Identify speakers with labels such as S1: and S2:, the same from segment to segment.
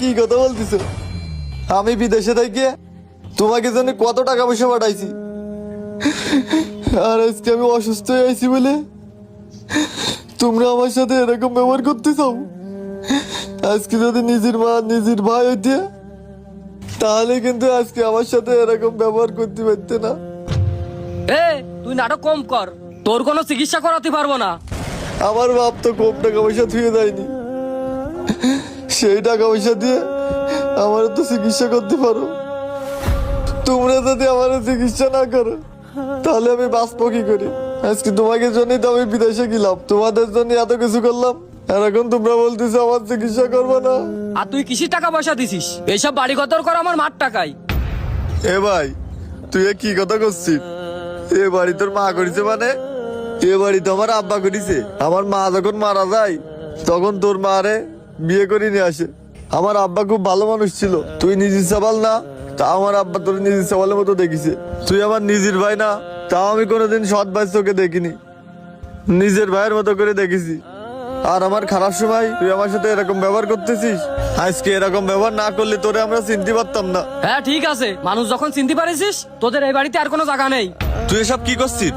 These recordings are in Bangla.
S1: কি কথা বলতেছো? আমি বিদেশে থেকে তোমাকে জন্য কত টাকা পয়সা পাঠাইছি, আর আজকে আমি অসুস্থ হয়ে আইছি বলে তোমরা আমার সাথে এরকম ব্যবহার করতে চাও? আজকে যদি নিজের মা নিজের ভাই হইতে তাহলে কিন্তু আজকে আমার সাথে এরকম ব্যবহার করতে পারতে না।
S2: এ তুই নাটক কম কর, তোর কোনো চিকিৎসা করাতে পারবো না।
S1: আমার বাপ তো কম টাকা পয়সা থুয়ে দেয়নি, সেই টাকা পয়সা দিয়ে আমার তো চিকিৎসা করতে পারো। তোমরা যদি আমার চিকিৎসা না করো তাহলে আমি বাঁচবো কি করি? আজকে তোমাকে জন্যই তো আমি বিদেশে গেলাম, তোমাদের জন্য এত কিছু করলাম, আর এখন তোমরা বলতেছো আমার চিকিৎসা করবো না।
S2: আর তুই কিসির টাকা পয়সা দিছিস? এইসব বাড়ি কতর কর আমার মার টাকাই।
S1: এ ভাই, তুই এ কি কথা করছিস? এ বাড়ি তোর মা করেছে মানে? এ বাড়ি তো আমার আব্বা করেছে। আমার মা যখন মারা যায় তখন তোর মা রে বিয়ে করে নিয়ে আসে। আমার আব্বা খুব ভালো মানুষ ছিল, তুই নিজের সবাল না, তা আমার আব্বা তোর নিজের সবালের মতো দেখিছে। তুই আমার নিজের ভাই না, তাও আমি কোনোদিন সৎ ভাই চোখে দেখিনি, নিজের ভাইয়ের মতো করে দেখেছি। আর আমার খারাপ সময় তুই আমার সাথে এরকম ব্যবহার করতেছিস। আজকে এরকম ব্যবহার না করলে তোরে আমরা চিনতে পারতাম না।
S2: হ্যাঁ ঠিক আছে, মানুষ যখন চিনতে পারিস তোদের এই বাড়িতে আর কোনো জায়গা নেই।
S1: তুই এসব কি করছিস?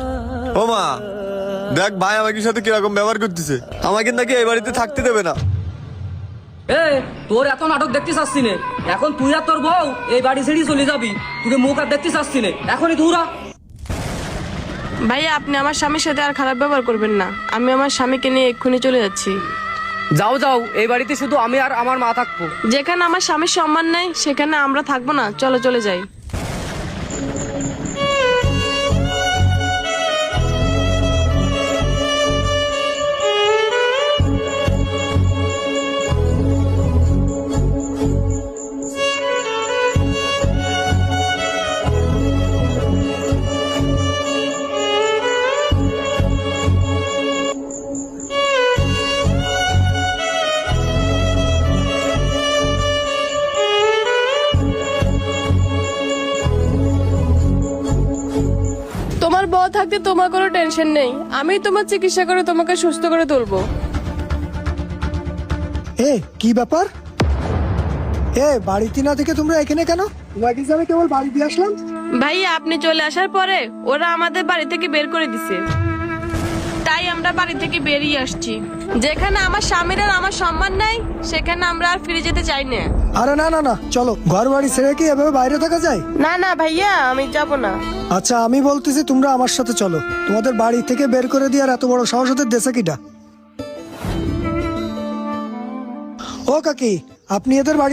S1: ও মা, দেখ ভাই আমাকে সাথে কিরকম ব্যবহার করতেছে, আমাকে নাকি এই বাড়িতে থাকতে দেবে না।
S2: এ তোর এত নাটক দেখতে চাচ্ছি নে, এখন তুই আর তোর বউ এই বাড়ি ছেড়ে চলে যাবি। তোকে মুখ আর দেখতে চাচ্ছি নে, এখনই দূরা।
S3: ভাইয়া আপনি আমার স্বামীর সাথে আর খারাপ ব্যবহার করবেন না, আমি আমার স্বামীকে নিয়ে এক্ষুনি চলে যাচ্ছি।
S2: যাও যাও, এই বাড়িতে শুধু আমি আর আমার মা থাকবো।
S3: যেখানে আমার স্বামীর সম্মান নেই সেখানে আমরা থাকবো না, চলো চলে যাই। তোমার বউ থাকতে তোমার কোনো টেনশন নেই, আমি তোমার চিকিৎসা করে তোমাকে সুস্থ করে তুলবো।
S4: এ কি ব্যাপার? এ বাড়িতে না থেকে তোমরা এখানে কেন? তোমাকে যে আমি কেবল বাড়ি দিয়ে আসলাম।
S3: ভাইয়া আপনি চলে আসার পরে ওরা আমাদের বাড়ি থেকে বের করে দিছে, তাই আমরা বাড়ি থেকে বেরিয়ে আসছি। যেখানে আমার স্বামীর আর আমার সম্মান নাই সেখানে আমরা আর ফিরে যেতে চাই না।
S4: আরে না না না, চলো, ঘর বাড়ি ছেড়ে কি এভাবে বাইরে থাকা যায়?
S3: না না ভাইয়া আমি যাব না।
S4: আচ্ছা আমি বলতেছি তোমরা আমার সাথে চলো, তোমাদের বাড়ি থেকে বের করে দিয়ে আর এত বড় সাহস ওদের দেশে কিটা? ও কাকি, আপনি এদের বাড়ি